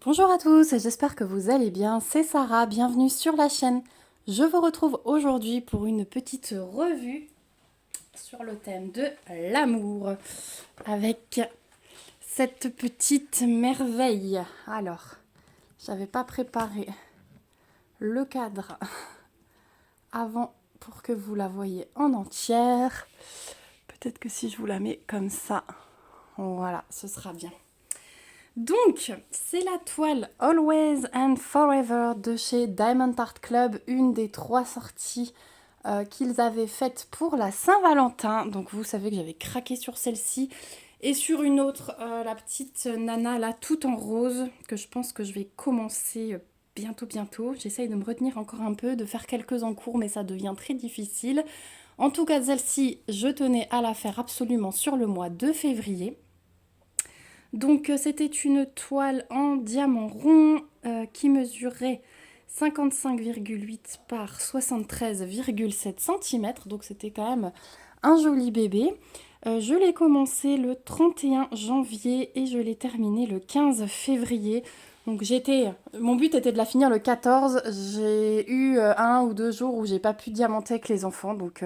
Bonjour à tous, j'espère que vous allez bien. C'est Sarah, bienvenue sur la chaîne. Je vous retrouve aujourd'hui pour une petite revue sur le thème de l'amour avec cette petite merveille. Alors, j'avais pas préparé le cadre avant pour que vous la voyez en entière. Peut-être que si je vous la mets comme ça, voilà, ce sera bien. Donc, c'est la toile Always and Forever de chez Diamond Art Club, une des 3 sorties qu'ils avaient faites pour la Saint-Valentin. Donc, vous savez que j'avais craqué sur celle-ci et sur une autre, la petite nana là, tout en rose, que je pense que je vais commencer bientôt. J'essaye de me retenir encore un peu, de faire quelques encours, mais ça devient très difficile. En tout cas, celle-ci, je tenais à la faire absolument sur le mois de février. Donc c'était une toile en diamant rond qui mesurait 55,8 par 73,7 cm. Donc c'était quand même un joli bébé. Je l'ai commencé le 31 janvier et je l'ai terminé le 15 février. Donc mon but était de la finir le 14. J'ai eu 1 ou 2 jours où j'ai pas pu diamanter avec les enfants. Donc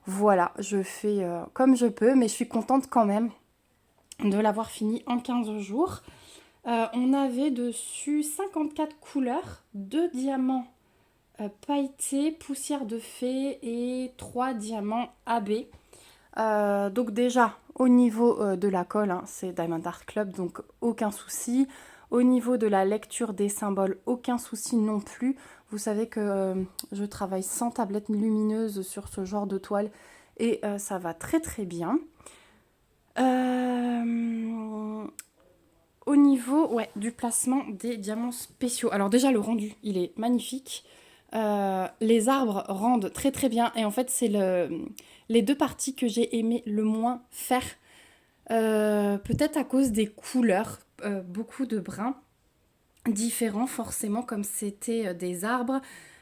voilà, je fais comme je peux, mais je suis contente quand même de l'avoir fini en 15 jours. On avait dessus 54 couleurs, 2 diamants pailletés, poussière de fée et 3 diamants AB. Donc déjà, au niveau de la colle, hein, c'est Diamond Art Club, donc aucun souci. Au niveau de la lecture des symboles, aucun souci non plus. Vous savez que je travaille sans tablette lumineuse sur ce genre de toile et ça va très bien. Au niveau du placement des diamants spéciaux. Alors déjà le rendu, il est magnifique. Les arbres rendent très bien. Et en fait, c'est les 2 parties que j'ai aimé le moins faire. Peut-être à cause des couleurs. Beaucoup de bruns différents forcément comme c'était des arbres.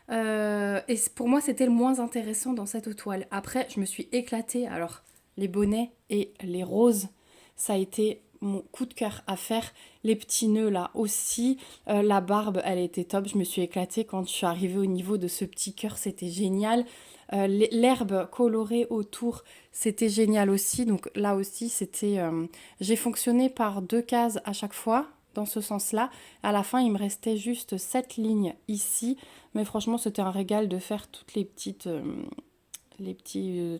Et pour moi, c'était le moins intéressant dans cette toile. Après, je me suis éclatée. Alors, les bonnets et les roses, ça a été mon coup de cœur à faire. Les petits nœuds là aussi. La barbe, elle était top. Je me suis éclatée quand je suis arrivée au niveau de ce petit cœur. C'était génial. L'herbe colorée autour, c'était génial aussi. Donc là aussi, j'ai fonctionné par 2 cases à chaque fois dans ce sens-là. À la fin, il me restait juste 7 lignes ici. Mais franchement, c'était un régal de faire toutes les petits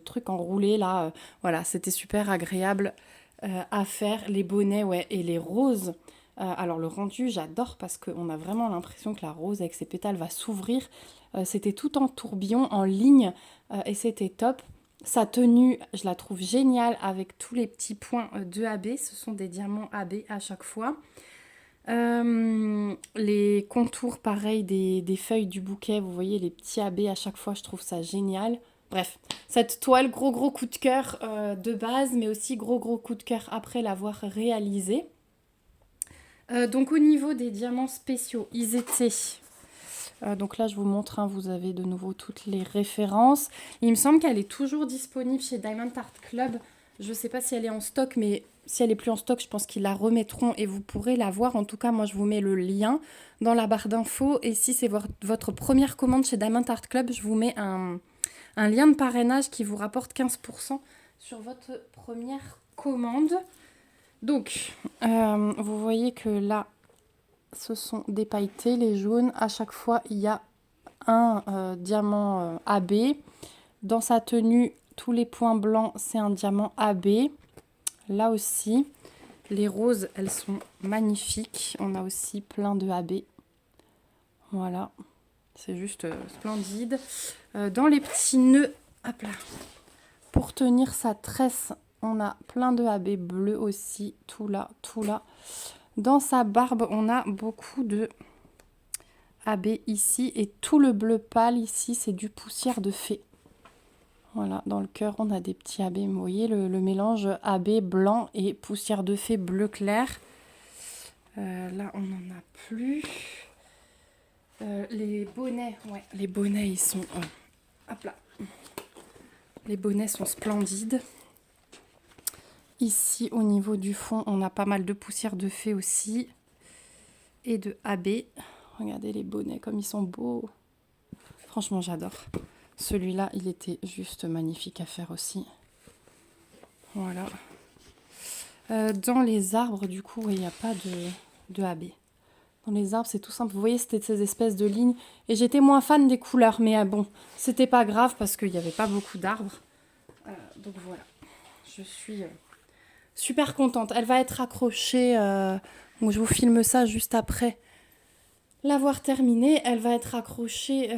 trucs enroulés là. Voilà, c'était super agréable à faire. Les bonnets, ouais, et les roses. Alors le rendu, j'adore parce qu'on a vraiment l'impression que la rose avec ses pétales va s'ouvrir. C'était tout en tourbillon, en ligne, et c'était top. Sa tenue, je la trouve géniale avec tous les petits points de AB. Ce sont des diamants AB à chaque fois. Les contours, pareil, des feuilles du bouquet, vous voyez les petits AB à chaque fois, je trouve ça génial. Bref, cette toile, gros coup de cœur de base, mais aussi gros coup de cœur après l'avoir réalisée. Donc au niveau des diamants spéciaux, ils étaient... donc là, je vous montre, hein, vous avez de nouveau toutes les références. Il me semble qu'elle est toujours disponible chez Diamond Art Club. Je ne sais pas si elle est en stock, mais si elle est plus en stock, je pense qu'ils la remettront et vous pourrez la voir. En tout cas, moi, je vous mets le lien dans la barre d'infos. Et si c'est votre première commande chez Diamond Art Club, je vous mets un lien de parrainage qui vous rapporte 15% sur votre première commande. Donc, vous voyez que là, ce sont des pailletés, les jaunes. À chaque fois, il y a un diamant AB. Dans sa tenue, tous les points blancs, c'est un diamant AB. Là aussi, les roses, elles sont magnifiques. On a aussi plein de AB. Voilà, c'est juste splendide. Dans les petits nœuds, hop là, pour tenir sa tresse, on a plein de AB bleus aussi. Tout là, tout là. Dans sa barbe, on a beaucoup de AB ici. Et tout le bleu pâle ici, c'est du poussière de fée. Voilà, dans le cœur, on a des petits AB. Vous voyez le mélange AB blanc et poussière de fée bleu clair. Là, on n'en a plus. Les bonnets, ouais, les bonnets, ils sont... hop là. Les bonnets sont splendides. Ici, au niveau du fond, on a pas mal de poussière de fée aussi. et de AB. Regardez les bonnets comme ils sont beaux. Franchement, j'adore. Celui-là, il était juste magnifique à faire aussi. Voilà. Dans les arbres, du coup, il n'y a pas de AB. Dans les arbres, c'est tout simple. Vous voyez, c'était ces espèces de lignes. Et j'étais moins fan des couleurs. Mais bon, c'était pas grave parce qu'il n'y avait pas beaucoup d'arbres. Donc voilà. Je suis super contente. Elle va être accrochée. Donc je vous filme ça juste après l'avoir terminée. Elle va être accrochée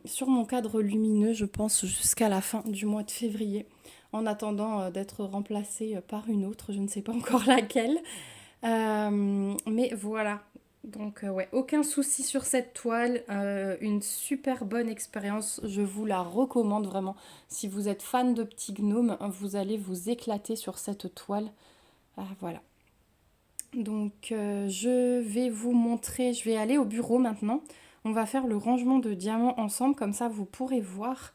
sur mon cadre lumineux, je pense, jusqu'à la fin du mois de février. En attendant d'être remplacée par une autre. Je ne sais pas encore laquelle. Mais voilà. Donc ouais, aucun souci sur cette toile, une super bonne expérience, je vous la recommande vraiment. Si vous êtes fan de petits gnomes, vous allez vous éclater sur cette toile. Voilà. Donc je vais vous montrer, je vais aller au bureau maintenant. On va faire le rangement de diamants ensemble, comme ça vous pourrez voir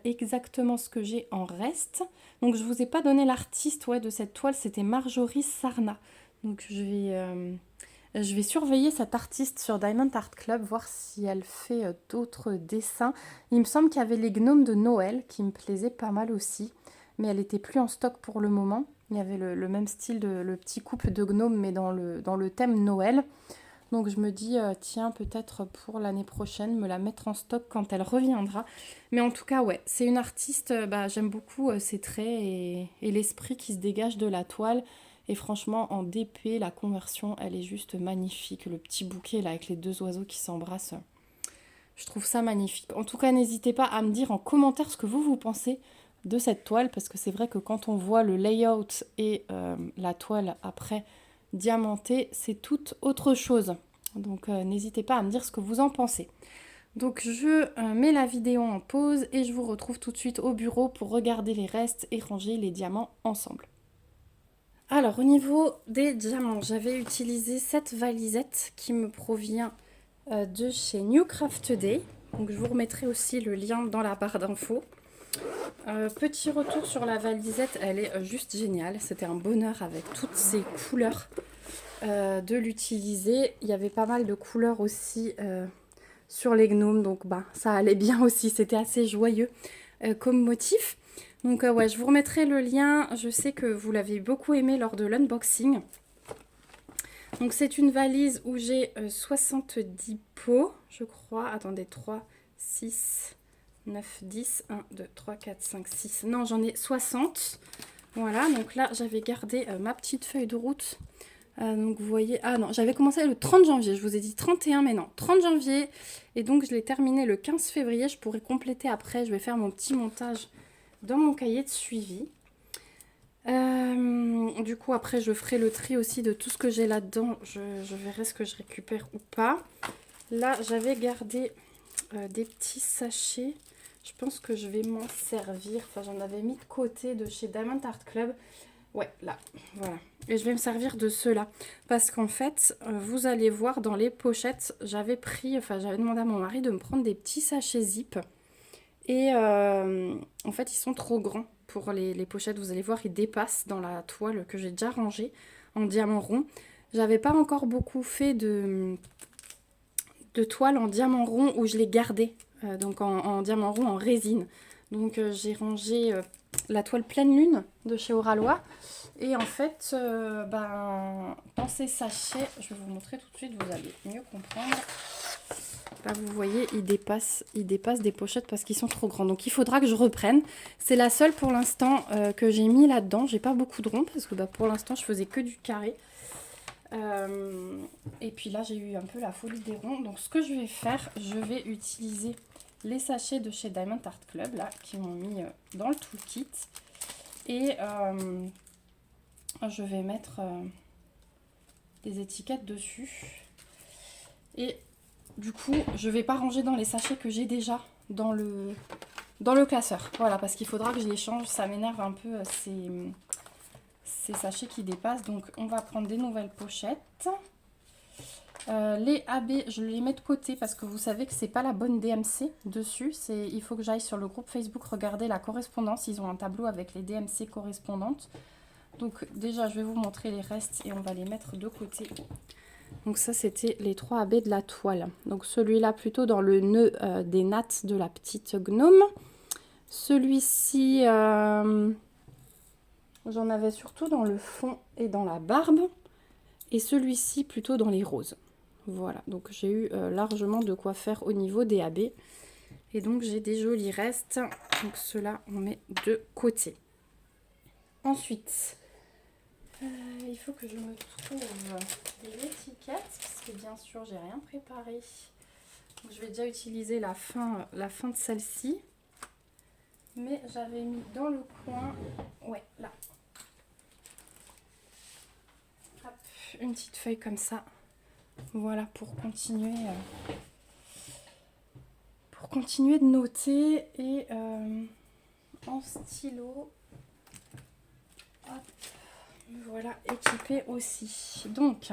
exactement ce que j'ai en reste. Donc je vous ai pas donné l'artiste de cette toile, c'était Marjorie Sarna. Donc je vais surveiller cette artiste sur Diamond Art Club, voir si elle fait d'autres dessins. Il me semble qu'il y avait les gnomes de Noël qui me plaisaient pas mal aussi, mais elle n'était plus en stock pour le moment. Il y avait le même style le petit couple de gnomes, mais dans le thème Noël. Donc je me dis, tiens, peut-être pour l'année prochaine, me la mettre en stock quand elle reviendra. Mais en tout cas, ouais, c'est une artiste, j'aime beaucoup ses traits et l'esprit qui se dégage de la toile. Et franchement, en DP, la conversion, elle est juste magnifique. Le petit bouquet là avec les deux oiseaux qui s'embrassent, je trouve ça magnifique. En tout cas, n'hésitez pas à me dire en commentaire ce que vous pensez de cette toile, parce que c'est vrai que quand on voit le layout et la toile après diamantée, c'est toute autre chose. Donc n'hésitez pas à me dire ce que vous en pensez. Donc je mets la vidéo en pause et je vous retrouve tout de suite au bureau pour regarder les restes et ranger les diamants ensemble. Alors au niveau des diamants, j'avais utilisé cette valisette qui me provient de chez New Craft Day. Donc je vous remettrai aussi le lien dans la barre d'infos. Petit retour sur la valisette, elle est juste géniale. C'était un bonheur avec toutes ces couleurs de l'utiliser. Il y avait pas mal de couleurs aussi sur les gnomes, donc ça allait bien aussi. C'était assez joyeux comme motif. Donc ouais, je vous remettrai le lien. Je sais que vous l'avez beaucoup aimé lors de l'unboxing. Donc c'est une valise où j'ai 70 pots, je crois. Attendez, 3, 6, 9, 10, 1, 2, 3, 4, 5, 6. Non, j'en ai 60. Voilà, donc là, j'avais gardé ma petite feuille de route. Donc vous voyez, ah non, j'avais commencé le 30 janvier, je vous ai dit 31, mais non, 30 janvier. Et donc je l'ai terminé le 15 février, je pourrais compléter après. Je vais faire mon petit montage dans mon cahier de suivi. Du coup, après, je ferai le tri aussi de tout ce que j'ai là-dedans. Je verrai ce que je récupère ou pas. Là, j'avais gardé des petits sachets. Je pense que je vais m'en servir. Enfin, j'en avais mis de côté de chez Diamond Art Club. Ouais, là, voilà. Et je vais me servir de ceux-là. Parce qu'en fait, vous allez voir dans les pochettes, j'avais demandé à mon mari de me prendre des petits sachets zip. Et en fait, ils sont trop grands pour les pochettes. Vous allez voir, ils dépassent dans la toile que j'ai déjà rangée en diamant rond. J'avais pas encore beaucoup fait de toile en diamant rond où je les gardais. Donc en diamant rond en résine. Donc j'ai rangé la toile pleine lune de chez Oralois. Et en fait, dans ces sachets, je vais vous montrer tout de suite, vous allez mieux comprendre. Là, vous voyez, ils dépassent des pochettes parce qu'ils sont trop grands. Donc, il faudra que je reprenne. C'est la seule pour l'instant que j'ai mis là-dedans. J'ai pas beaucoup de ronds parce que pour l'instant, je faisais que du carré. Et puis là, j'ai eu un peu la folie des ronds. Donc, ce que je vais faire, je vais utiliser les sachets de chez Diamond Art Club, là, qui m'ont mis dans le toolkit. Et je vais mettre des étiquettes dessus. Et du coup, je vais pas ranger dans les sachets que j'ai déjà dans le classeur. Voilà, parce qu'il faudra que je les change. Ça m'énerve un peu ces sachets qui dépassent. Donc, on va prendre des nouvelles pochettes. Les AB, je les mets de côté parce que vous savez que c'est pas la bonne DMC dessus. Il faut que j'aille sur le groupe Facebook regarder la correspondance. Ils ont un tableau avec les DMC correspondantes. Donc, déjà, je vais vous montrer les restes et on va les mettre de côté. Donc ça, c'était les 3 AB de la toile. Donc celui-là plutôt dans le nœud des nattes de la petite gnome. Celui-ci, j'en avais surtout dans le fond et dans la barbe. Et celui-ci plutôt dans les roses. Voilà, donc j'ai eu largement de quoi faire au niveau des AB. Et donc j'ai des jolis restes. Donc ceux-là, on met de côté. Ensuite, il faut que je me trouve des étiquettes. Parce que bien sûr, j'ai rien préparé. Donc, je vais déjà utiliser la fin de celle-ci. Mais j'avais mis dans le coin, ouais, là. Hop, une petite feuille comme ça. Voilà, pour continuer de noter. Et en stylo, hop, voilà, équipé aussi. Donc,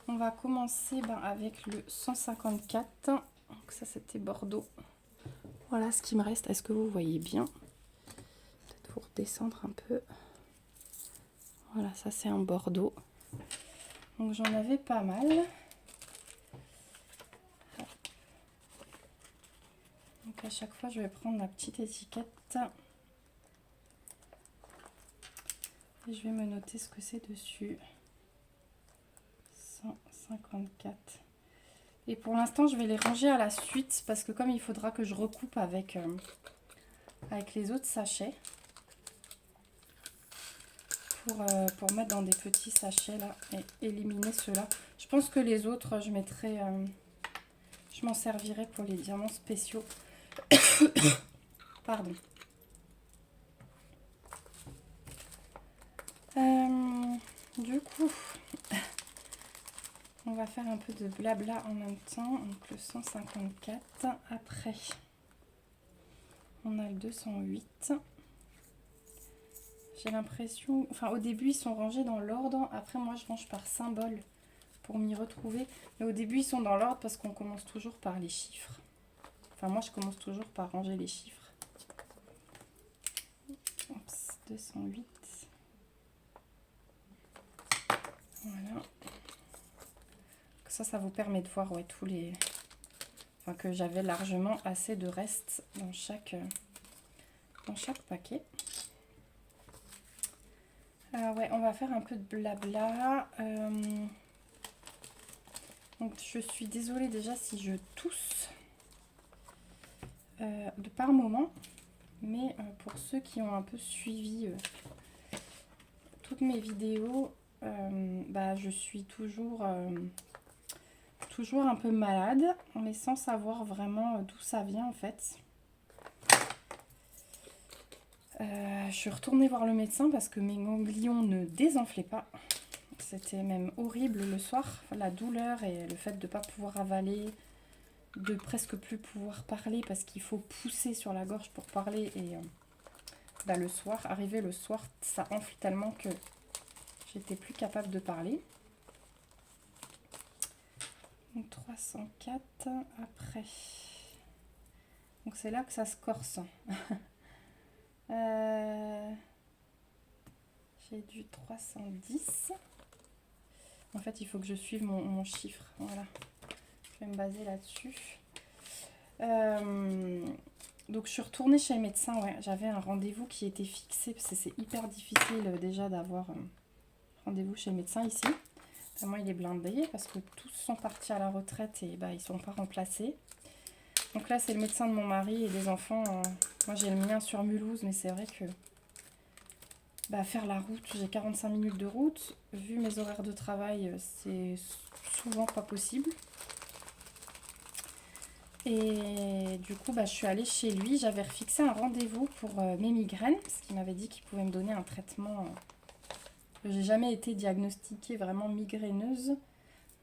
on va commencer avec le 154. Donc ça, c'était Bordeaux. Voilà ce qui me reste. Est-ce que vous voyez bien? Peut-être vous redescendre un peu. Voilà, ça c'est un Bordeaux. Donc j'en avais pas mal. Donc à chaque fois, je vais prendre la petite étiquette. Et je vais me noter ce que c'est dessus. 154. Et pour l'instant, je vais les ranger à la suite parce que comme il faudra que je recoupe avec les autres sachets. Pour mettre dans des petits sachets là et éliminer ceux-là. Je pense que les autres, je mettrai... je m'en servirai pour les diamants spéciaux. Pardon. Du coup, on va faire un peu de blabla en même temps. Donc le 154. Après, on a le 208. J'ai l'impression... Enfin, au début, ils sont rangés dans l'ordre. Après, moi, je range par symbole pour m'y retrouver. Mais au début, ils sont dans l'ordre parce qu'on commence toujours par les chiffres. Enfin, moi, je commence toujours par ranger les chiffres. Oups, 208. Voilà. Ça vous permet de voir tous les... Enfin, que j'avais largement assez de restes dans chaque paquet. Ouais, on va faire un peu de blabla. Donc, je suis désolée déjà si je tousse de par moment. Mais pour ceux qui ont un peu suivi toutes mes vidéos, je suis toujours un peu malade, mais sans savoir vraiment d'où ça vient en fait. Je suis retournée voir le médecin parce que mes ganglions ne désenflaient pas. C'était même horrible le soir, la douleur et le fait de ne pas pouvoir avaler, de presque plus pouvoir parler parce qu'il faut pousser sur la gorge pour parler. Et le soir, arrivé le soir, ça enfle tellement que j'étais plus capable de parler. Donc 304 après. Donc c'est là que ça se corse. J'ai du 310. En fait, il faut que je suive mon chiffre. Voilà. Je vais me baser là-dessus. Donc, je suis retournée chez le médecin. Ouais, j'avais un rendez-vous qui était fixé parce que c'est hyper difficile déjà d'avoir rendez-vous chez le médecin ici. Vraiment, il est blindé parce que tous sont partis à la retraite et ils ne sont pas remplacés. Donc là, c'est le médecin de mon mari et des enfants. Moi, j'ai le mien sur Mulhouse, mais c'est vrai que faire la route, j'ai 45 minutes de route. Vu mes horaires de travail, c'est souvent pas possible. Et du coup, je suis allée chez lui. J'avais refixé un rendez-vous pour mes migraines, parce qu'il m'avait dit qu'il pouvait me donner un traitement. J'ai jamais été diagnostiquée vraiment migraineuse,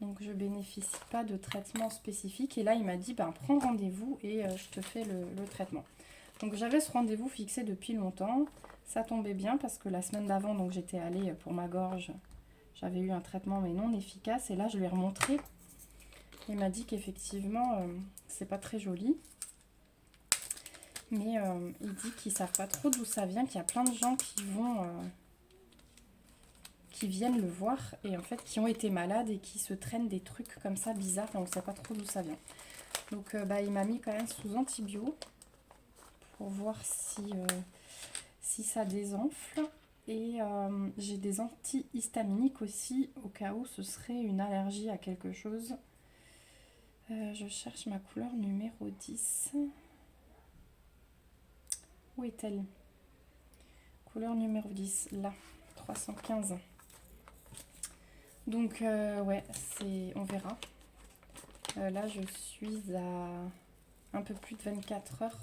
donc je bénéficie pas de traitement spécifique. Et là, il m'a dit, prends rendez-vous et je te fais le traitement. Donc j'avais ce rendez-vous fixé depuis longtemps. Ça tombait bien parce que la semaine d'avant, donc j'étais allée pour ma gorge. J'avais eu un traitement mais non efficace. Et là, je lui ai remontré. Il m'a dit qu'effectivement, c'est pas très joli. Mais il dit qu'ils savent pas trop d'où ça vient, qu'il y a plein de gens qui vont qui viennent le voir et en fait qui ont été malades et qui se traînent des trucs comme ça bizarres et on ne sait pas trop d'où ça vient. Donc il m'a mis quand même sous antibio pour voir si ça désenfle. Et j'ai des antihistaminiques aussi au cas où ce serait une allergie à quelque chose. Je cherche ma couleur numéro 10. Où est-elle? Couleur numéro 10, là, 315. Donc ouais, on verra. Là je suis à un peu plus de 24 heures.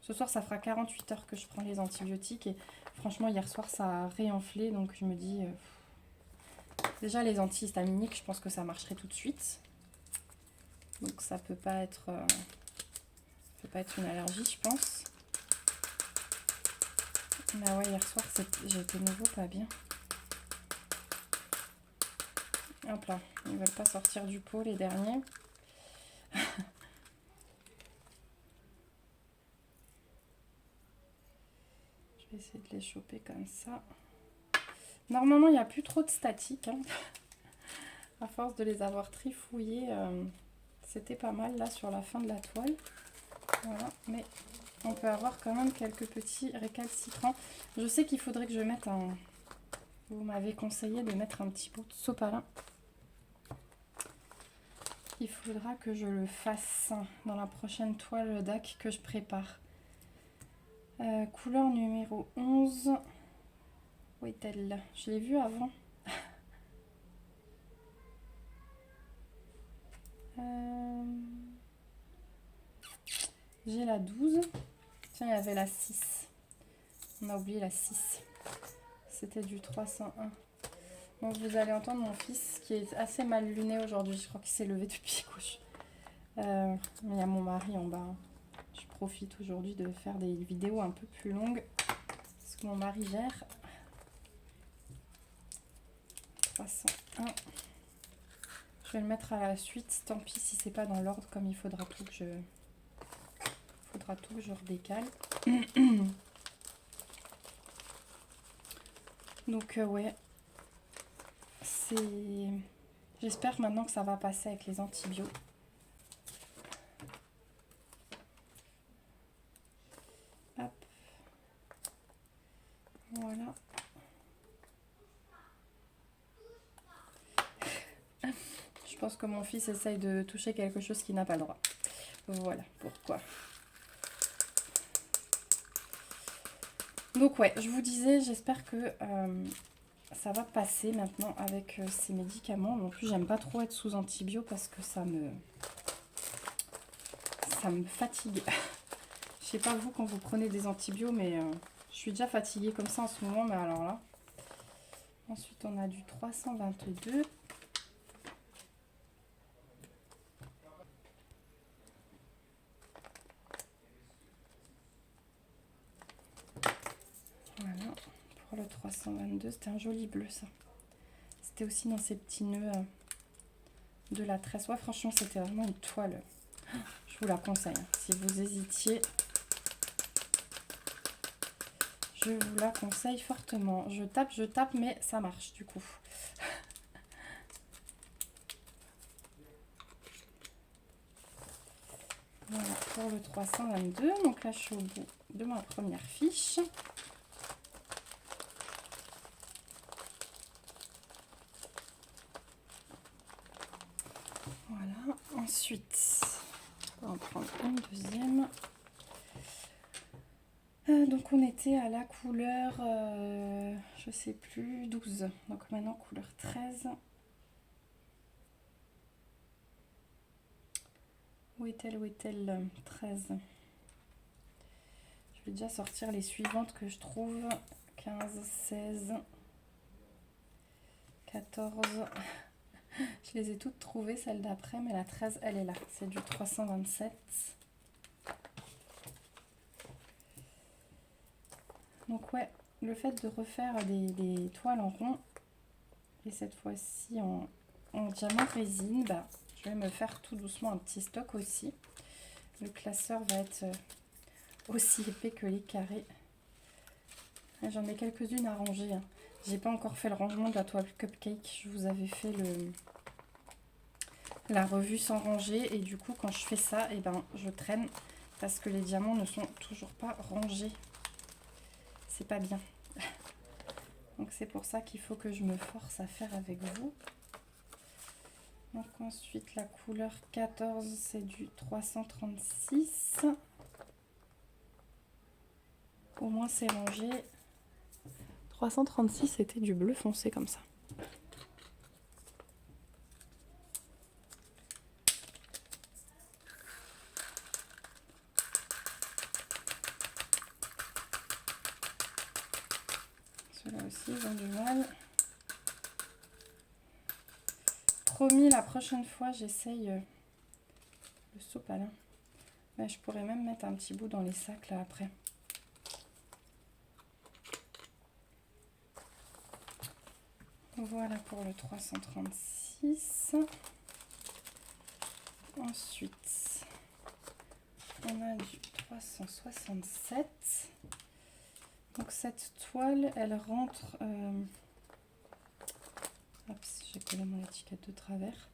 Ce soir ça fera 48 heures que je prends les antibiotiques et franchement hier soir ça a réenflé, donc je me dis déjà les antihistaminiques je pense que ça marcherait tout de suite. Donc ça peut pas être une allergie je pense. Mais ouais hier soir j'étais nouveau pas bien. Hop là, ils veulent pas sortir du pot les derniers. Je vais essayer de les choper comme ça. Normalement, il n'y a plus trop de statique. Hein. À force de les avoir trifouillés, c'était pas mal là sur la fin de la toile. Voilà, mais on peut avoir quand même quelques petits récalcitrants. Je sais qu'il faudrait que je mette un... Vous m'avez conseillé de mettre un petit pot de sopalin. Il faudra que je le fasse dans la prochaine toile DAC que je prépare. Couleur numéro 11. Où est-elle? Je l'ai vue avant. J'ai la 12. Tiens, il y avait la 6. On a oublié la 6. C'était du 301. Donc vous allez entendre mon fils qui est assez mal luné aujourd'hui. Je crois qu'il s'est levé depuis couche. Mais il y a mon mari en bas. Je profite aujourd'hui de faire des vidéos un peu plus longues. Parce que mon mari gère. 301. Je vais le mettre à la suite. Tant pis si c'est pas dans l'ordre comme il faudra tout que je redécale. Donc ouais. J'espère maintenant que ça va passer avec les antibiotiques. Hop. Voilà. Je pense que mon fils essaye de toucher quelque chose qui n'a pas le droit. Voilà pourquoi. Donc ouais, je vous disais, j'espère que ça va passer maintenant avec ces médicaments. En plus, j'aime pas trop être sous antibio parce que ça me fatigue. Je sais pas vous quand vous prenez des antibiotiques, mais je suis déjà fatiguée comme ça en ce moment. Mais alors là. Ensuite, on a du 322. Voilà, pour le 322, c'était un joli bleu ça. C'était aussi dans ces petits nœuds de la tresse. Ouais, franchement, c'était vraiment une toile. Je vous la conseille. Hein. Si vous hésitiez, je vous la conseille fortement. Je tape, mais ça marche du coup. Voilà, pour le 322. Donc là, je suis au bout de ma première fiche. Voilà, ensuite, on va en prendre une deuxième. Donc on était à la couleur, je sais plus, 12. Donc maintenant couleur 13. Où est-elle 13. Je vais déjà sortir les suivantes que je trouve. 15, 16, 14. Je les ai toutes trouvées, celles d'après, mais la 13, elle est là. C'est du 327. Donc ouais, le fait de refaire des toiles en rond, et cette fois-ci en diamant résine, bah, je vais me faire tout doucement un petit stock aussi. Le classeur va être aussi épais que les carrés. J'en ai quelques-unes à ranger. Hein. J'ai pas encore fait le rangement de la toile cupcake. Je vous avais fait la revue sans ranger. Et du coup, quand je fais ça, et ben, je traîne parce que les diamants ne sont toujours pas rangés. C'est pas bien. Donc c'est pour ça qu'il faut que je me force à faire avec vous. Donc ensuite, la couleur 14, c'est du 336. Au moins, c'est rangé. 336, c'était du bleu foncé comme ça. Ceux-là aussi, ils ont du mal. Promis, la prochaine fois, j'essaye le sopalin. Mais je pourrais même mettre un petit bout dans les sacs là après. Voilà pour le 336. Ensuite, on a du 367. Donc cette toile, elle rentre... j'ai collé mon étiquette de travers.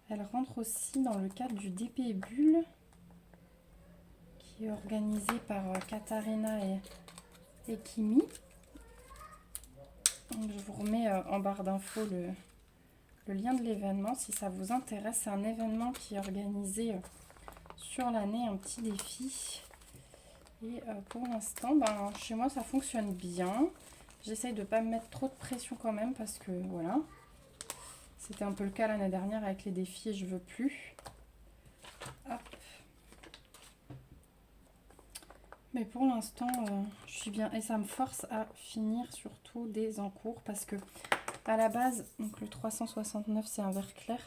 Elle rentre aussi dans le cadre du DP Bulle, qui est organisé par Katharina et Kimi. Donc je vous remets en barre d'infos le lien de l'événement si ça vous intéresse. C'est un événement qui est organisé sur l'année, un petit défi. Et pour l'instant, ben, chez moi ça fonctionne bien. J'essaye de ne pas me mettre trop de pression quand même parce que voilà. C'était un peu le cas l'année dernière avec les défis et je veux plus. Hop. Mais pour l'instant, je suis bien et ça me force à finir surtout des encours parce que à la base, donc le 369 c'est un vert clair.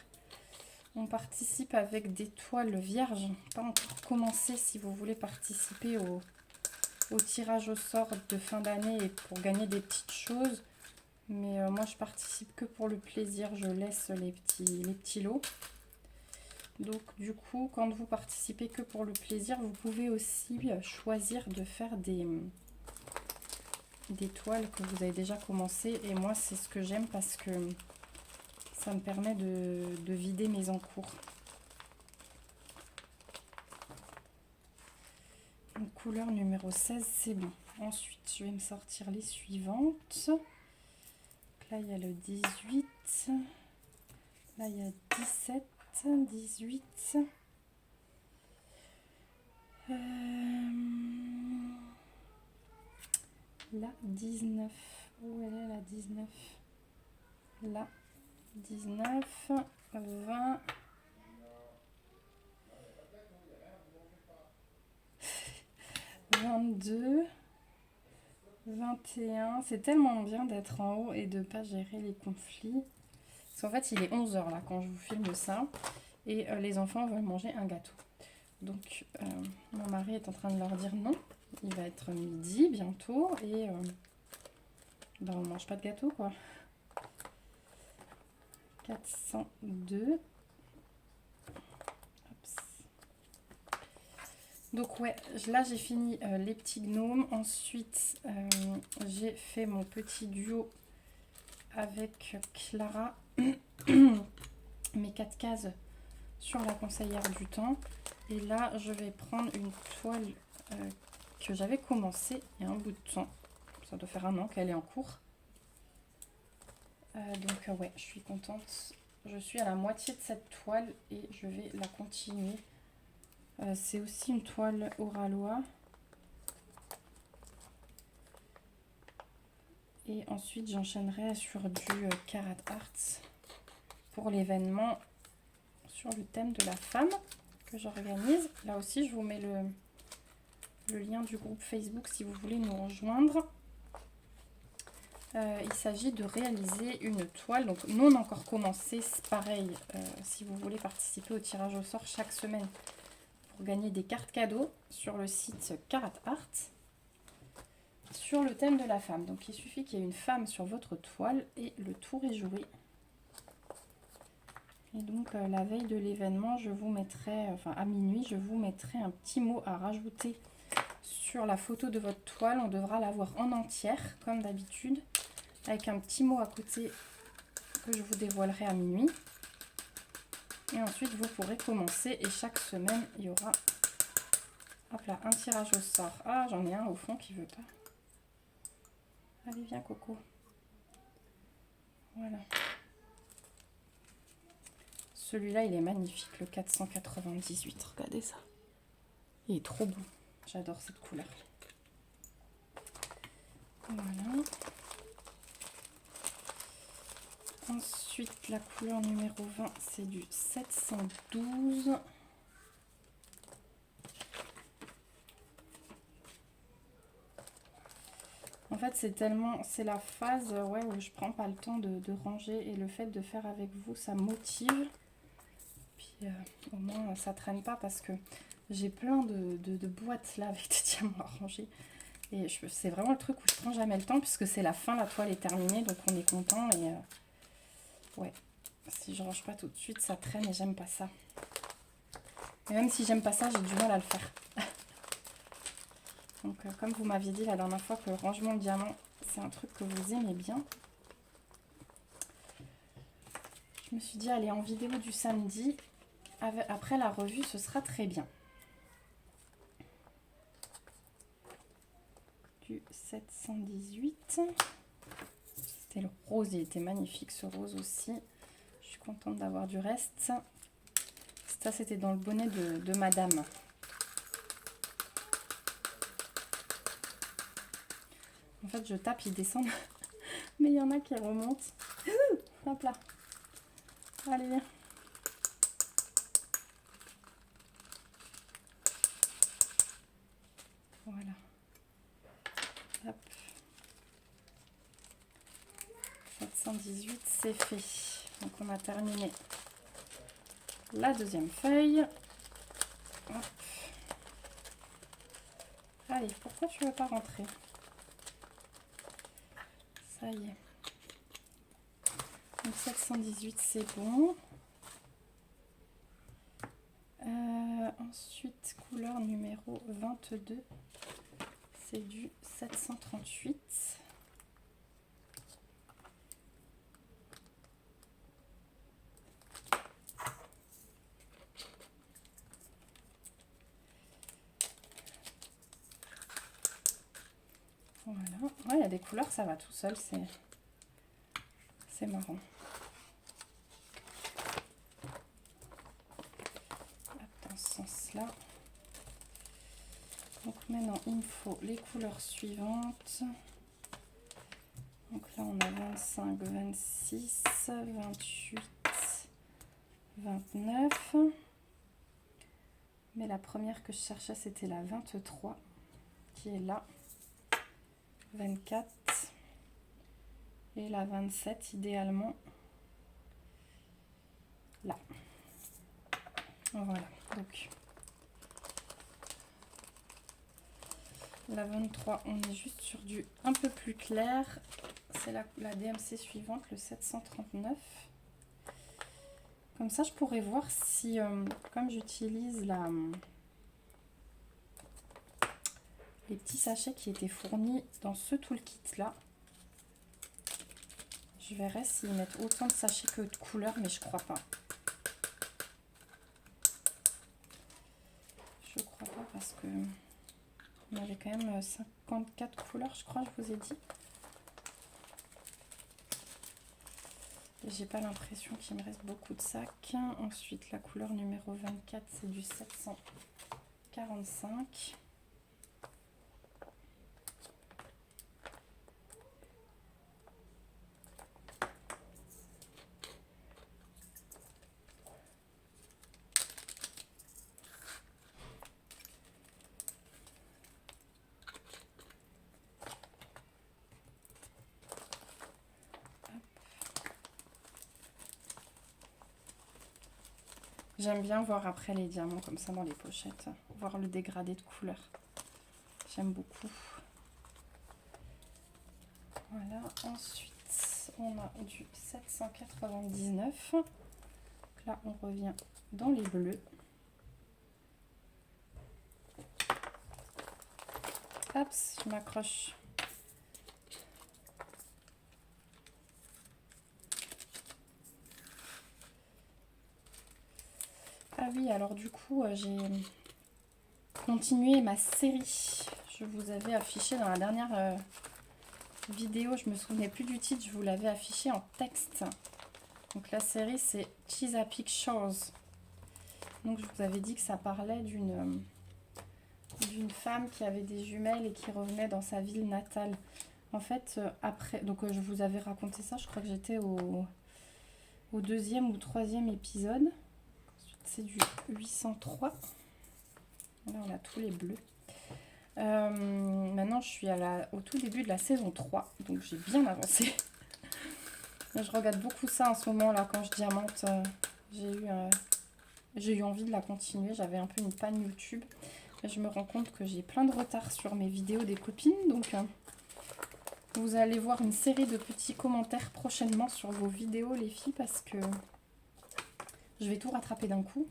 On participe avec des toiles vierges, pas encore commencé si vous voulez participer au tirage au sort de fin d'année et pour gagner des petites choses. Mais moi je participe que pour le plaisir, je laisse les petits lots. Donc du coup, quand vous participez que pour le plaisir, vous pouvez aussi choisir de faire des toiles que vous avez déjà commencé. Et moi, c'est ce que j'aime parce que ça me permet de vider mes encours. Donc, couleur numéro 16, c'est bon. Ensuite, je vais me sortir les suivantes. Donc là, il y a le 18. Là, il y a 17. 18. Là, 19. Où elle est la 19? Là, 19, 20. 22, 21. C'est tellement bien d'être en haut et de ne pas gérer les conflits. Parce qu'en fait, il est 11 h là quand je vous filme ça. Et les enfants veulent manger un gâteau. Donc, mon mari est en train de leur dire non. Il va être midi bientôt. Et ben, on ne mange pas de gâteau, quoi. 402. Donc ouais, là j'ai fini les petits gnomes. Ensuite, j'ai fait mon petit duo avec Clara. Mes 4 cases sur la conseillère du temps. Et là, je vais prendre une toile que j'avais commencé il y a un bout de temps. Ça doit faire 1 an qu'elle est en cours. Donc ouais, je suis contente. Je suis à la moitié de cette toile et je vais la continuer. C'est aussi une toile Oralois. Et ensuite, j'enchaînerai sur du Carat Arts pour l'événement sur le thème de la femme que j'organise. Là aussi, je vous mets le lien du groupe Facebook si vous voulez nous rejoindre. Il s'agit de réaliser une toile, donc non encore commencée, c'est pareil, si vous voulez participer au tirage au sort chaque semaine pour gagner des cartes cadeaux sur le site Carat Art sur le thème de la femme. Donc il suffit qu'il y ait une femme sur votre toile et le tour est joué. Et donc la veille de l'événement, je vous mettrai, enfin à minuit, je vous mettrai un petit mot à rajouter sur la photo de votre toile. On devra la voir en entière comme d'habitude. avec un petit mot à côté que je vous dévoilerai à minuit. Et ensuite, vous pourrez commencer et chaque semaine, il y aura hop là, un tirage au sort. Ah, j'en ai un au fond qui veut pas. Allez, viens Coco. Voilà. Celui-là, il est magnifique, le 498. Regardez ça. Il est trop beau. J'adore cette couleur. Voilà. Ensuite, la couleur numéro 20, c'est du 712. En fait, c'est la phase ouais, où je prends pas le temps de ranger et le fait de faire avec vous, ça motive. Puis au moins, ça traîne pas parce que j'ai plein de boîtes là avec des diamants à ranger. Et c'est vraiment le truc où je prends jamais le temps puisque c'est la fin, la toile est terminée, donc on est content. Et ouais, si je range pas tout de suite, ça traîne et j'aime pas ça. Et même si j'aime pas ça, j'ai du mal à le faire. Donc comme vous m'aviez dit la dernière fois que le rangement de diamants, c'est un truc que vous aimez bien. Je me suis dit, allez, en vidéo du samedi, après la revue, ce sera très bien. Du 718. C'était le rose, il était magnifique ce rose aussi. Je suis contente d'avoir du reste. Ça, c'était dans le bonnet de madame. En fait, je tape, ils descendent. Mais il y en a qui remontent. Hop là. Allez, viens. Voilà. Hop. 718, c'est fait. Donc, on a terminé la deuxième feuille. Hop. Allez, pourquoi tu ne veux pas rentrer? Ça y est. Donc 718, c'est bon. Ensuite, couleur numéro 22, c'est du 738. Voilà. Ouais, il y a des couleurs, ça va tout seul, c'est marrant. Dans ce sens-là. Donc maintenant, il me faut les couleurs suivantes. Donc là, on a 25, 26, 28, 29. Mais la première que je cherchais, c'était la 23, qui est là. 24 et la 27 idéalement là. Voilà, donc la 23, on est juste sur du un peu plus clair. C'est la DMC suivante, le 739. Comme ça, je pourrais voir si, comme j'utilise les petits sachets qui étaient fournis dans ce toolkit là, je verrai s'ils mettent autant de sachets que de couleurs, mais je crois pas. Je crois pas parce que on avait quand même 54 couleurs, je crois, je vous ai dit. Et j'ai pas l'impression qu'il me reste beaucoup de sacs. Ensuite, la couleur numéro 24, c'est du 745. J'aime bien voir après les diamants comme ça dans les pochettes, voir le dégradé de couleurs. J'aime beaucoup. Voilà, ensuite on a du 799. Donc là on revient dans les bleus. Hop, je m'accroche Ah oui, alors du coup, j'ai continué ma série. Je vous avais affiché dans la dernière vidéo, je me souvenais plus du titre, je vous l'avais affiché en texte. Donc la série, c'est Chesapeake Shores. Donc je vous avais dit que ça parlait d'une femme qui avait des jumelles et qui revenait dans sa ville natale. En fait, après, donc je vous avais raconté ça, je crois que j'étais au 2e ou 3e épisode. Ensuite, c'est du 803. Là, on a tous les bleus. Maintenant, je suis au tout début de la saison 3, donc j'ai bien avancé. Je regarde beaucoup ça en ce moment, là, quand je diamante. J'ai eu envie de la continuer, j'avais un peu une panne YouTube. Et je me rends compte que j'ai plein de retard sur mes vidéos des copines, donc vous allez voir une série de petits commentaires prochainement sur vos vidéos, les filles, parce que je vais tout rattraper d'un coup.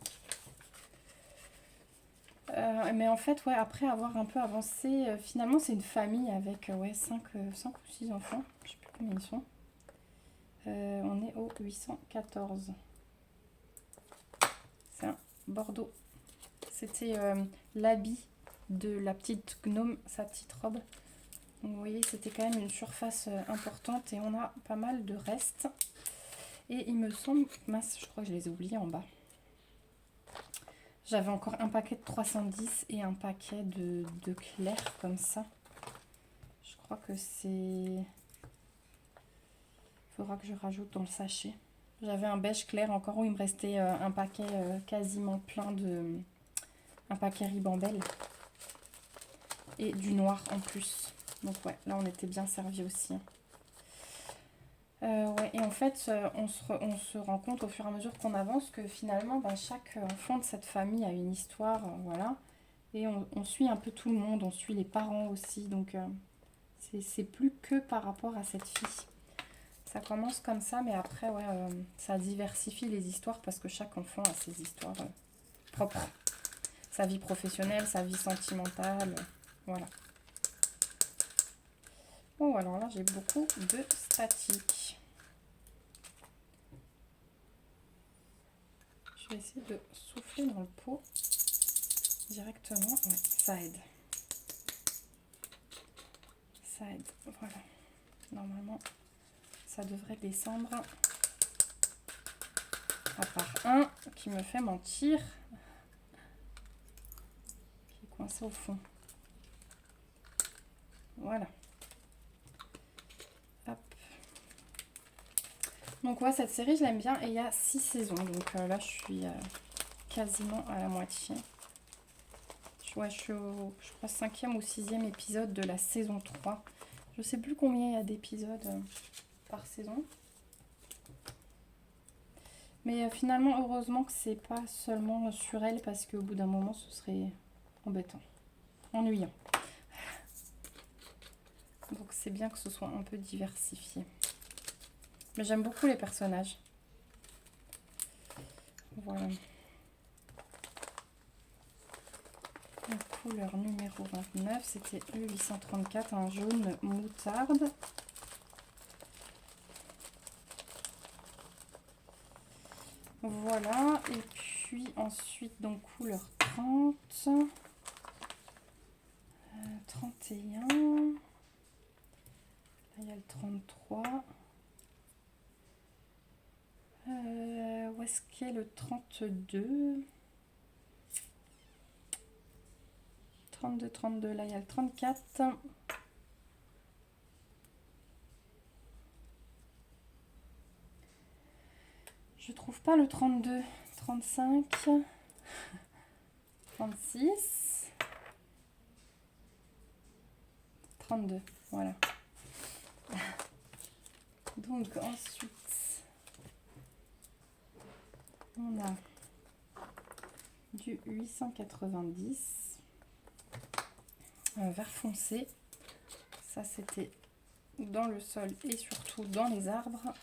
Mais en fait, ouais, après avoir un peu avancé, finalement, c'est une famille avec 5 ou 6 enfants. Je sais plus combien ils sont. On est au 814. C'est un Bordeaux. C'était l'habit de la petite gnome, sa petite robe. Donc, vous voyez, c'était quand même une surface importante et on a pas mal de restes. Et il me semble, mince, je crois que je les ai oubliés en bas. J'avais encore un paquet de 310 et un paquet de clairs comme ça. Je crois que c'est... Il faudra que je rajoute dans le sachet. J'avais un beige clair encore où il me restait un paquet quasiment plein de... Un paquet Ribambelle. Et du noir en plus. Donc ouais, là on était bien servi aussi. Ouais, et en fait, on se rend compte au fur et à mesure qu'on avance que finalement, chaque enfant de cette famille a une histoire, voilà. Et on suit un peu tout le monde, on suit les parents aussi, donc c'est plus que par rapport à cette fille. Ça commence comme ça, mais après, ouais, ça diversifie les histoires parce que chaque enfant a ses histoires propres. Sa vie professionnelle, sa vie sentimentale, voilà. Bon, alors là, j'ai beaucoup de statiques. Je vais essayer de souffler dans le pot directement. Ouais, ça aide. Ça aide. Voilà. Normalement, ça devrait descendre. À part un qui me fait mentir. Qui est coincé au fond. Voilà. Hop. Donc ouais, cette série, je l'aime bien. Et il y a 6 saisons. Donc là, je suis quasiment à la moitié. Ouais, je suis au, je crois, 5e ou 6e épisode de la saison 3. Je sais plus combien il y a d'épisodes par saison. Mais finalement, heureusement que c'est pas seulement sur elle, parce qu'au bout d'un moment, ce serait embêtant, ennuyant. Donc c'est bien que ce soit un peu diversifié. Mais j'aime beaucoup les personnages. Voilà. La couleur numéro 29, c'était le 834, un jaune moutarde. Voilà, et puis ensuite, donc couleur 30, 31, là il y a le 33, où est-ce qu'il y a le 32, 32, 32, là il y a le 34, je trouve pas le 32, 35, 36, 32, voilà. Donc ensuite, on a du 890, vert foncé, ça c'était dans le sol et surtout dans les arbres.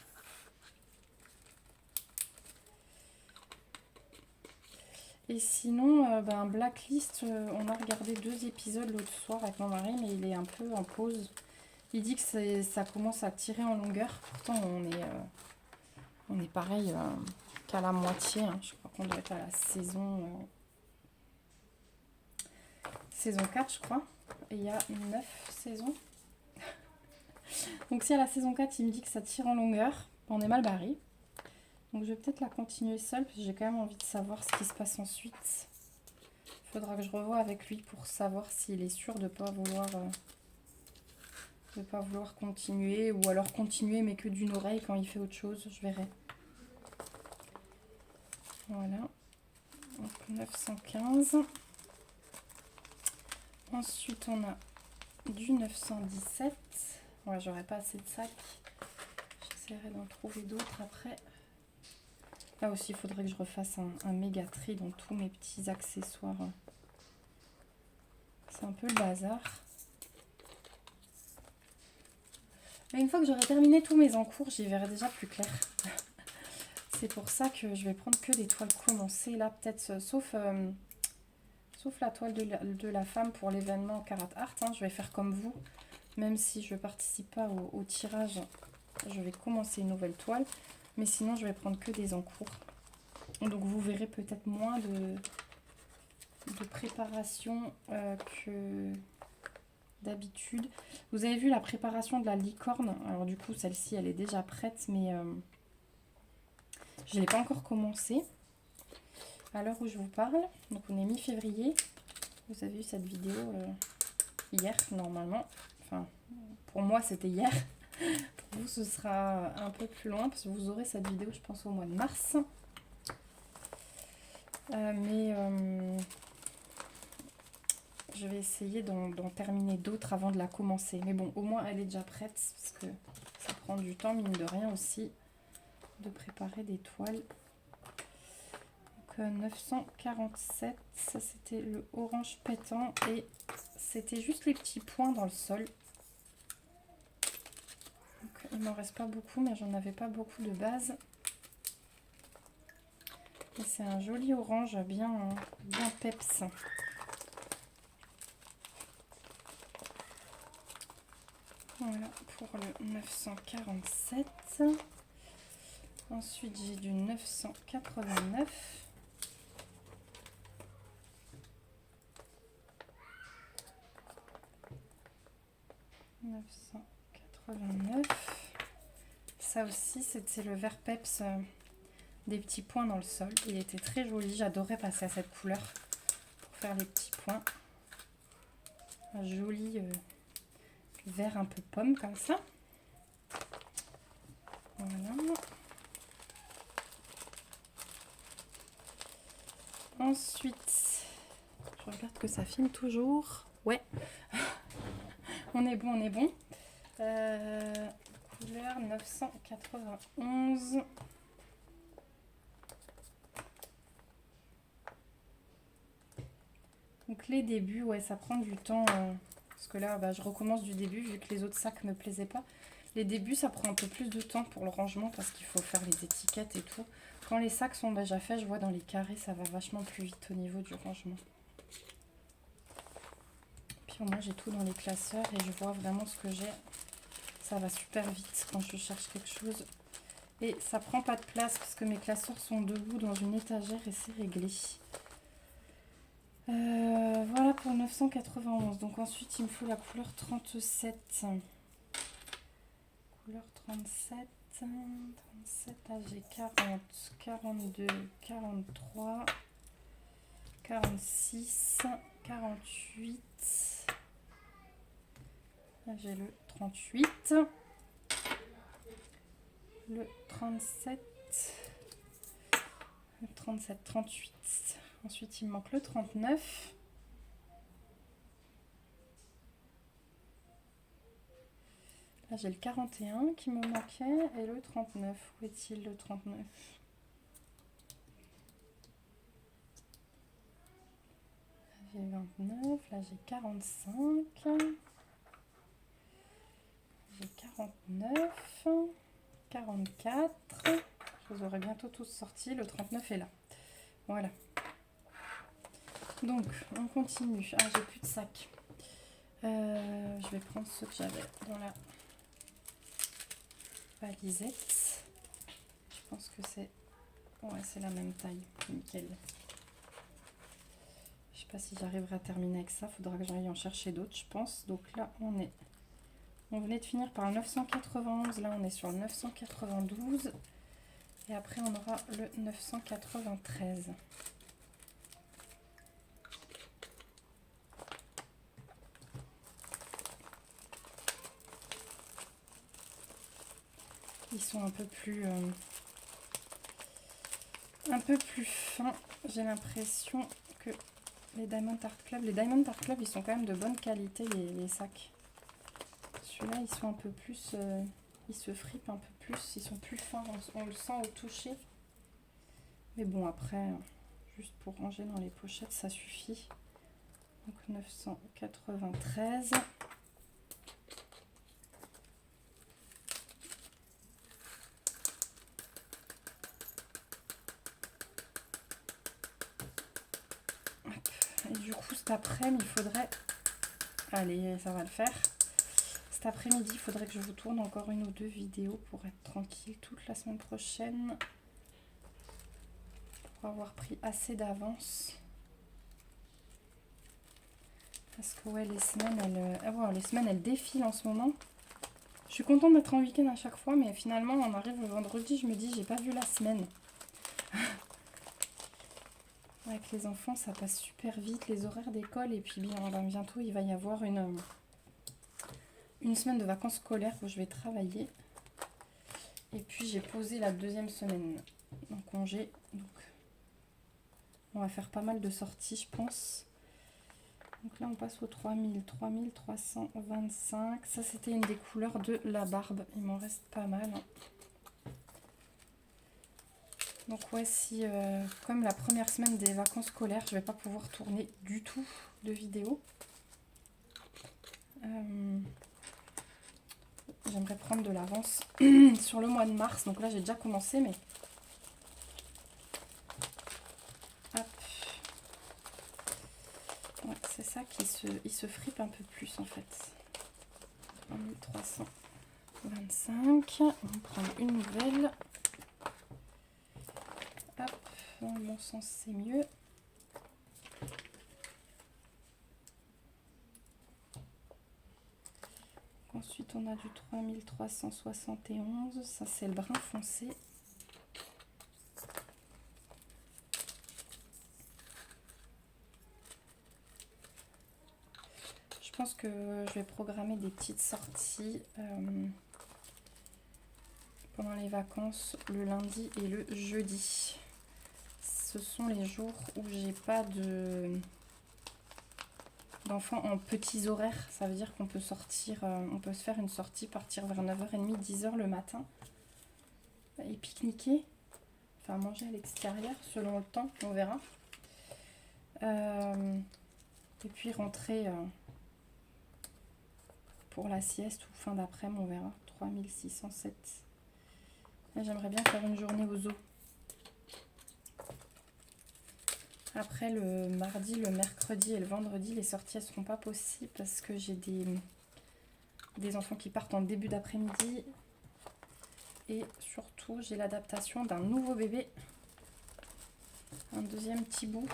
Et sinon, Blacklist, on a regardé 2 épisodes l'autre soir avec mon mari, mais il est un peu en pause. Il dit que ça commence à tirer en longueur. Pourtant, on est pareil qu'à la moitié, hein, je crois. qu'on doit être à la saison 4, je crois. Et il y a 9 saisons. Donc si à la saison 4, il me dit que ça tire en longueur, on est mal barré. Donc je vais peut-être la continuer seule, parce que j'ai quand même envie de savoir ce qui se passe ensuite. Il faudra que je revoie avec lui pour savoir s'il est sûr de ne pas vouloir continuer, ou alors continuer mais que d'une oreille quand il fait autre chose, je verrai. Voilà, donc 915. Ensuite on a du 917. Ouais, j'aurais pas assez de sacs. J'essaierai d'en trouver d'autres après. Là aussi, il faudrait que je refasse un méga tri dans tous mes petits accessoires. C'est un peu le bazar. Et une fois que j'aurai terminé tous mes encours, j'y verrai déjà plus clair. C'est pour ça que je vais prendre que des toiles commencées. Là, peut-être, sauf la toile de la femme pour l'événement Carat Art. Hein, je vais faire comme vous. Même si je ne participe pas au tirage, je vais commencer une nouvelle toile. Mais sinon, je vais prendre que des encours. Donc, vous verrez peut-être moins de préparation que d'habitude. Vous avez vu la préparation de la licorne. Alors, du coup, celle-ci, elle est déjà prête. Mais je ne l'ai pas encore commencé. À l'heure où je vous parle. Donc, on est mi-février. Vous avez vu cette vidéo hier, normalement. Enfin, pour moi, c'était hier. Pour vous, ce sera un peu plus loin parce que vous aurez cette vidéo, je pense, au mois de mars. Je vais essayer d'en terminer d'autres avant de la commencer. Mais bon, au moins, elle est déjà prête parce que ça prend du temps, mine de rien aussi, de préparer des toiles. Donc, 947, ça c'était le orange pétant et c'était juste les petits points dans le sol. Donc, il m'en reste pas beaucoup, mais j'en avais pas beaucoup de base. Et c'est un joli orange bien peps. Voilà pour le 947. Ensuite, j'ai du 989. Ça aussi, c'est le vert peps des petits points dans le sol. Il était très joli. J'adorais passer à cette couleur pour faire les petits points. Un joli vert un peu pomme comme ça. Voilà. Ensuite, je regarde que ça filme toujours. Ouais. On est bon, on est bon. Couleur 991. Donc les débuts, ouais, ça prend du temps. Parce que là, je recommence du début vu que les autres sacs ne me plaisaient pas. Les débuts, ça prend un peu plus de temps pour le rangement parce qu'il faut faire les étiquettes et tout. Quand les sacs sont déjà faits, je vois dans les carrés, ça va vachement plus vite au niveau du rangement. Puis moi, j'ai tout dans les classeurs et je vois vraiment ce que j'ai. Ça va super vite quand je cherche quelque chose. Et ça prend pas de place parce que mes classeurs sont debout dans une étagère et c'est réglé. Voilà pour 991. Donc ensuite, il me faut la couleur 37. Couleur 37. 37, là j'ai 40, 42, 43, 46, 48. Là j'ai le 38. Le 37. Le 37, 38. Ensuite, il me manque le 39. Là, j'ai le 41 qui me manquait et le 39. Où est-il le 39? Là, j'ai 29. Là, j'ai 45. J'ai 49. 44. Je vous aurai bientôt tous sortis. Le 39 est là. Voilà. Donc, on continue. Ah, j'ai plus de sac. Je vais prendre ceux que j'avais dans la valisette. Je pense que c'est Ouais, c'est la même taille. Nickel. Je sais pas si j'arriverai à terminer avec ça. Faudra que j'aille en chercher d'autres, je pense. Donc là, on venait de finir par le 991. Là, on est sur le 992. Et après, on aura le 993. Ils sont un peu plus fins. J'ai l'impression que les Diamond Art Club, ils sont quand même de bonne qualité, les sacs. Celui-là, ils sont un peu plus, ils se fripent un peu plus, ils sont plus fins, on le sent au toucher. Mais bon, après, juste pour ranger dans les pochettes, ça suffit. Donc 993. Et du coup, cet après-midi, il faudrait... Allez, ça va le faire. Cet après-midi, il faudrait que je vous tourne encore une ou deux vidéos pour être tranquille toute la semaine prochaine. Pour avoir pris assez d'avance. Parce que ouais, les semaines, elles défilent en ce moment. Je suis contente d'être en week-end à chaque fois, mais finalement, on arrive le vendredi, je me dis, j'ai pas vu la semaine. Avec les enfants, ça passe super vite, les horaires d'école, et puis bien, bientôt, il va y avoir une semaine de vacances scolaires où je vais travailler. Et puis, j'ai posé la deuxième semaine en congé, donc on va faire pas mal de sorties, je pense. Donc là, on passe au 3325. Ça, c'était une des couleurs de la barbe. Il m'en reste pas mal. Donc ouais, si comme la première semaine des vacances scolaires, je vais pas pouvoir tourner du tout de vidéos. J'aimerais prendre de l'avance sur le mois de mars. Donc là, j'ai déjà commencé, mais... Hop. Ouais, c'est ça il se fripe un peu plus, en fait. 3325. On va prendre une nouvelle. Hop. Dans le bon sens, c'est mieux. Ensuite, on a du 3371. Ça, c'est le brun foncé. Je pense que je vais programmer des petites sorties pendant les vacances, le lundi et le jeudi. Ce sont les jours où j'ai pas d'enfants en petits horaires. Ça veut dire qu'on peut sortir, on peut se faire une sortie, partir vers 9h30, 10h le matin et pique-niquer, enfin manger à l'extérieur selon le temps, on verra. Et puis rentrer pour la sieste ou fin d'après-midi, on verra. 3607. J'aimerais bien faire une journée au zoo. Après, le mardi, le mercredi et le vendredi, les sorties ne seront pas possibles parce que j'ai des enfants qui partent en début d'après-midi. Et surtout, j'ai l'adaptation d'un nouveau bébé. Un deuxième petit bout.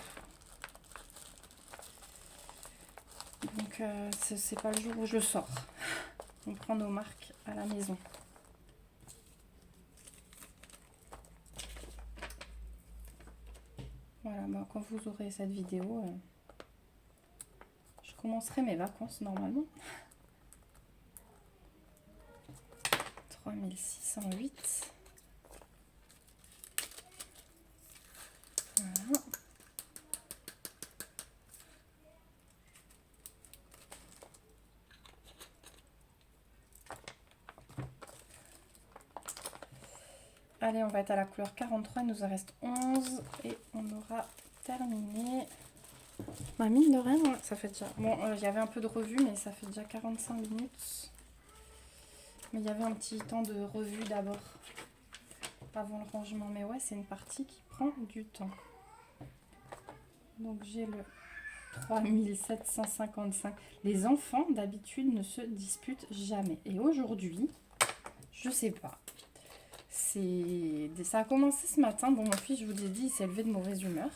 Donc, c'est pas le jour où je sors. On prend nos marques à la maison. Voilà, bah, quand vous aurez cette vidéo, je commencerai mes vacances normalement. 3608. Voilà. Allez, on va être à la couleur 43, il nous en reste 11 et on aura terminé. Bah, mine de rien, ça fait déjà... Bon, il y avait un peu de revue, mais ça fait déjà 45 minutes. Mais il y avait un petit temps de revue d'abord, avant le rangement. Mais ouais, c'est une partie qui prend du temps. Donc j'ai le 3755. Les enfants, d'habitude, ne se disputent jamais. Et aujourd'hui, je sais pas. Ça a commencé ce matin. Bon, mon fils, je vous ai dit, il s'est levé de mauvaise humeur.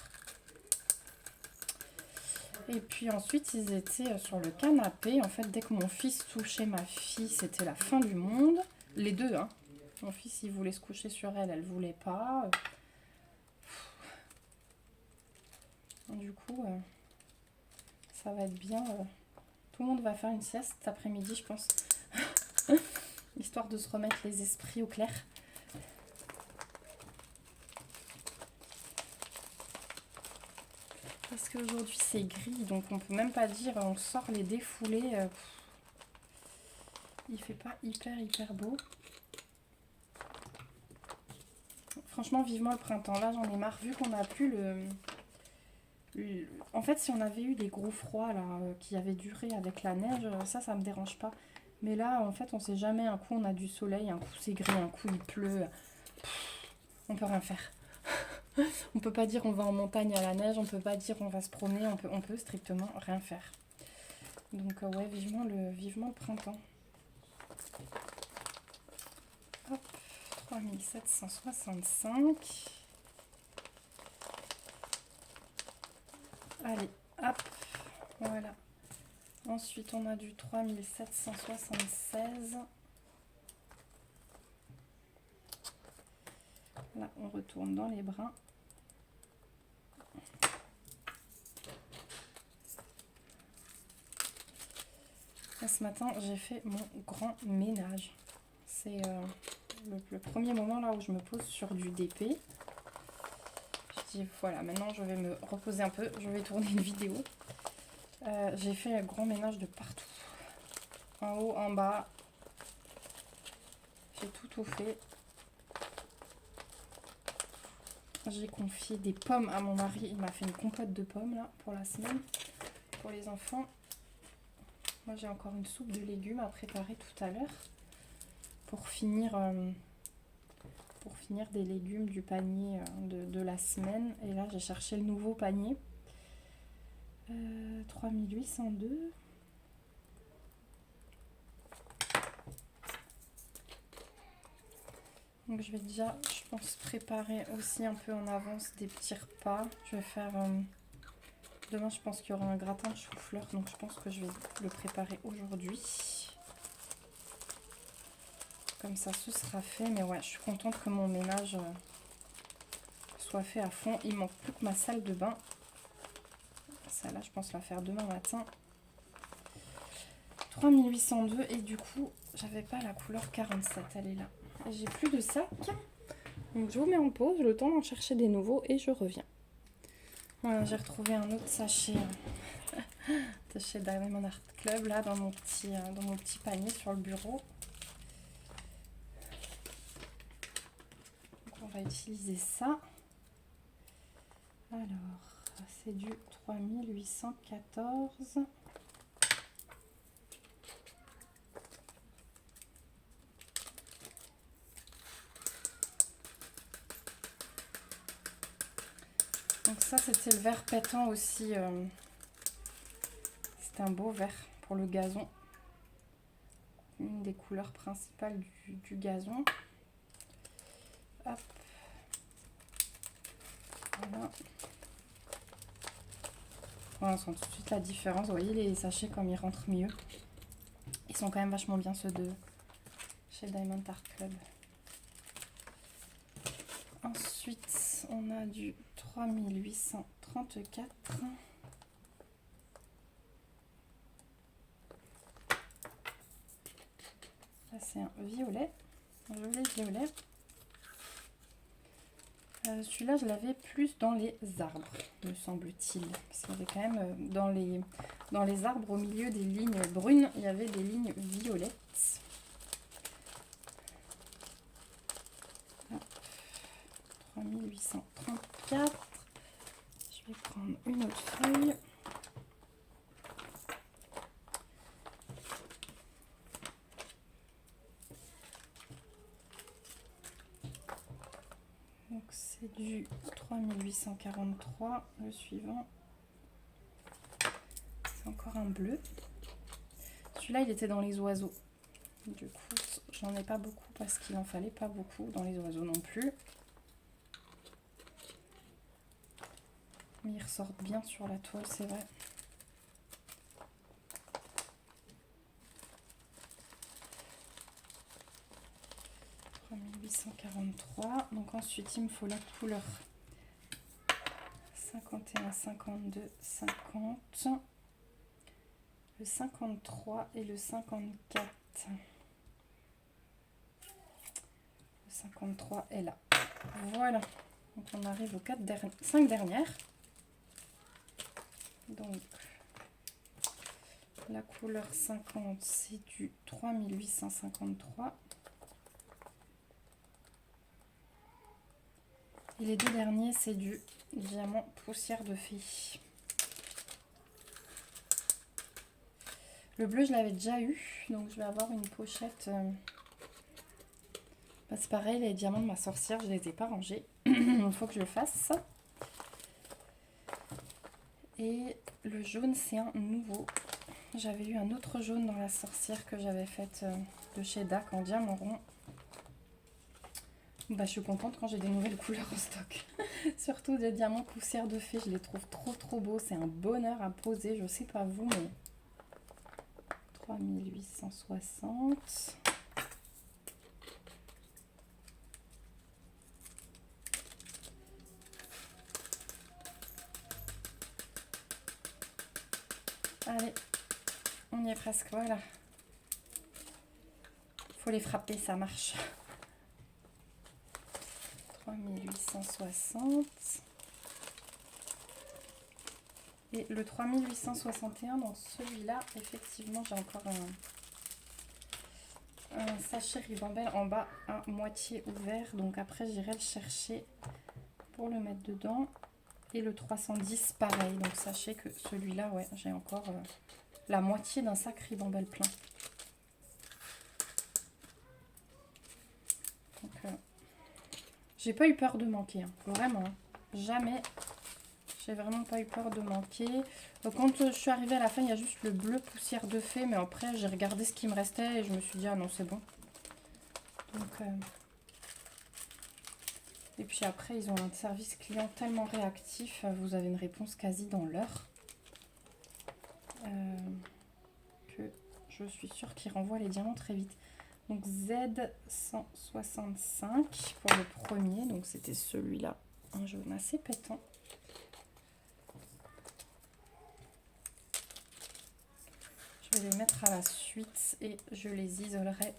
Et puis ensuite, ils étaient sur le canapé. En fait, dès que mon fils touchait ma fille, c'était la fin du monde. Les deux, hein. Mon fils, il voulait se coucher sur elle, elle voulait pas. Du coup, ça va être bien. Tout le monde va faire une sieste cet après-midi, je pense. Histoire de se remettre les esprits au clair. Parce qu'aujourd'hui c'est gris, donc on peut même pas dire on sort les défoulés. Il fait pas hyper beau. Franchement, vivement le printemps. Là, j'en ai marre. Vu qu'on a plus En fait, si on avait eu des gros froids là, qui avaient duré avec la neige, ça me dérange pas. Mais là, en fait, on sait jamais. Un coup, on a du soleil, un coup, c'est gris, un coup, il pleut. On peut rien faire. On peut pas dire on va en montagne à la neige, on peut pas dire on va se promener, on peut strictement rien faire. Donc ouais, vivement le printemps. Hop, 3765. Allez, hop, voilà. Ensuite, on a du 3776. Là, on retourne dans les brins. Et ce matin, j'ai fait mon grand ménage. C'est le premier moment là où je me pose sur du DP. Je dis voilà, maintenant je vais me reposer un peu, je vais tourner une vidéo. J'ai fait un grand ménage de partout. En haut, en bas. J'ai tout fait. J'ai confié des pommes à mon mari. Il m'a fait une compote de pommes là pour la semaine. Pour les enfants. Moi j'ai encore une soupe de légumes à préparer tout à l'heure. Pour finir des légumes du panier de la semaine. Et là j'ai cherché le nouveau panier. 3802. Donc je vais déjà, je pense, préparer aussi un peu en avance des petits repas. Je vais faire... demain, je pense qu'il y aura un gratin de chou-fleur. Donc je pense que je vais le préparer aujourd'hui. Comme ça, ce sera fait. Mais ouais, je suis contente que mon ménage soit fait à fond. Il manque plus que ma salle de bain. Ça là, je pense la faire demain matin. 3802. Et du coup, j'avais pas la couleur 47. Elle est là. J'ai plus de sac. Donc je vous mets en pause, le temps d'en chercher des nouveaux et je reviens. Voilà, j'ai retrouvé un autre sachet de chez Diamond Art Club là dans mon petit panier sur le bureau. Donc on va utiliser ça. Alors, c'est du 3814. Donc ça, c'était le vert pétant aussi. C'est un beau vert pour le gazon. Une des couleurs principales du gazon. Hop. Voilà. On sent tout de suite la différence. Vous voyez les sachets comme ils rentrent mieux. Ils sont quand même vachement bien ceux de chez Diamond Art Club. Ensuite, on a du 3834. Là, c'est un violet. Un joli violet. Celui-là, je l'avais plus dans les arbres, me semble-t-il. Parce qu'il y avait quand même dans les arbres, au milieu des lignes brunes, il y avait des lignes violettes. Hop. 3834. Je vais prendre une autre feuille. Donc c'est du 3843, le suivant. C'est encore un bleu. Celui-là, il était dans les oiseaux. Du coup, j'en ai pas beaucoup parce qu'il en fallait pas beaucoup dans les oiseaux non plus. Mais ils ressortent bien sur la toile, c'est vrai. « 3843 ». Donc ensuite, il me faut la couleur 51, 52, 50. Le 53 et le 54. Le 53 est là. Voilà. Donc on arrive aux 5 dernières. Donc la couleur 50, c'est du 3853. Et les deux derniers, c'est du diamant poussière de fée. Le bleu, je l'avais déjà eu, donc je vais avoir une pochette. C'est pareil, les diamants de ma sorcière, je ne les ai pas rangés. Il faut que je le fasse. Et le jaune, c'est un nouveau. J'avais eu un autre jaune dans la sorcière que j'avais faite de chez DAC en diamant rond. Je suis contente quand j'ai des nouvelles couleurs au stock. Surtout des diamants poussière de fée, je les trouve trop beaux. C'est un bonheur à poser, je sais pas vous, mais... 3860. Allez, on y est presque, voilà. Faut les frapper, ça marche. 3860. Et le 3861, dans celui-là, effectivement, j'ai encore un sachet ribambelle en bas à moitié ouvert. Donc après, j'irai le chercher pour le mettre dedans. Et le 310, pareil. Donc sachez que celui-là, ouais, j'ai encore la moitié d'un sac ribambelle plein. Donc, j'ai pas eu peur de manquer, hein, vraiment. Hein. Jamais. J'ai vraiment pas eu peur de manquer. Donc, quand je suis arrivée à la fin, il y a juste le bleu poussière de fée. Mais après, j'ai regardé ce qui me restait et je me suis dit, ah non, c'est bon. Donc, et puis après, ils ont un service client tellement réactif. Vous avez une réponse quasi dans l'heure. Que je suis sûre qu'ils renvoient les diamants très vite. Donc, Z165 pour le premier. Donc, c'était celui-là. Un jaune assez pétant. Je vais les mettre à la suite et je les isolerai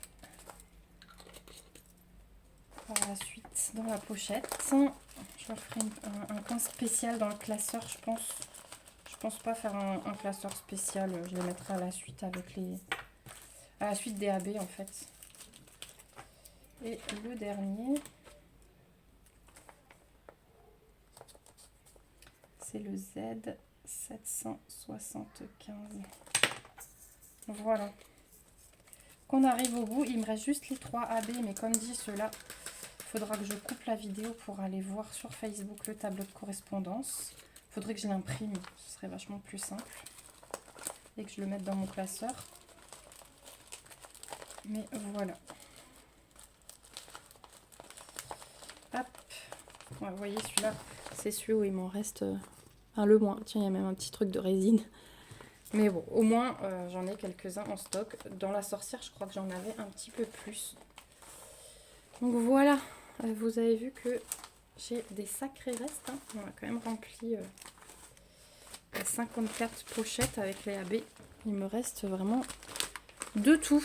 par la suite dans la pochette. Je leur ferai un coin spécial dans le classeur, je pense. Je pense pas faire un classeur spécial. Je les mettrai à la suite avec les... à la suite des AB en fait. Et le dernier, c'est le Z775. Voilà. Qu'on arrive au bout, il me reste juste les 3 AB, mais comme dit, ceux-là, il faudra que je coupe la vidéo pour aller voir sur Facebook le tableau de correspondance. Il faudrait que je l'imprime, ce serait vachement plus simple. Et que je le mette dans mon classeur. Mais voilà. Hop. Ouais, vous voyez, celui-là, c'est celui où il m'en reste le moins. Tiens, il y a même un petit truc de résine. Mais bon, au moins, j'en ai quelques-uns en stock. Dans la sorcière, je crois que j'en avais un petit peu plus. Donc voilà, vous avez vu que j'ai des sacrés restes. Hein. On a quand même rempli 54 pochettes avec les AB. Il me reste vraiment de tout.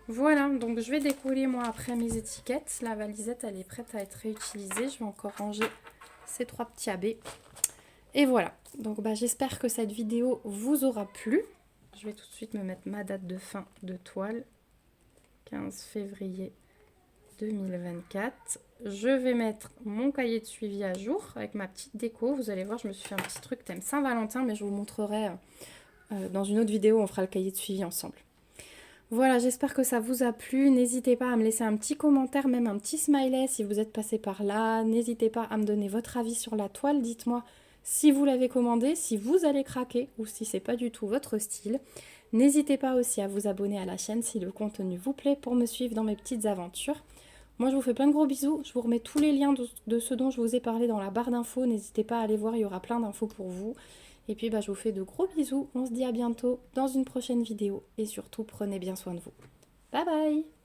Voilà, donc je vais décoller moi après mes étiquettes. La valisette, elle est prête à être réutilisée. Je vais encore ranger ces 3 petits AB. Et voilà, donc j'espère que cette vidéo vous aura plu. Je vais tout de suite me mettre ma date de fin de toile, 15 février 2024. Je vais mettre mon cahier de suivi à jour avec ma petite déco. Vous allez voir, je me suis fait un petit truc thème Saint-Valentin, mais je vous montrerai dans une autre vidéo, on fera le cahier de suivi ensemble. Voilà, j'espère que ça vous a plu. N'hésitez pas à me laisser un petit commentaire, même un petit smiley si vous êtes passé par là. N'hésitez pas à me donner votre avis sur la toile. Dites-moi si vous l'avez commandé, si vous allez craquer ou si c'est pas du tout votre style. N'hésitez pas aussi à vous abonner à la chaîne si le contenu vous plaît pour me suivre dans mes petites aventures. Moi, je vous fais plein de gros bisous. Je vous remets tous les liens de ce dont je vous ai parlé dans la barre d'infos. N'hésitez pas à aller voir, il y aura plein d'infos pour vous. Et puis, je vous fais de gros bisous. On se dit à bientôt dans une prochaine vidéo. Et surtout, prenez bien soin de vous. Bye bye!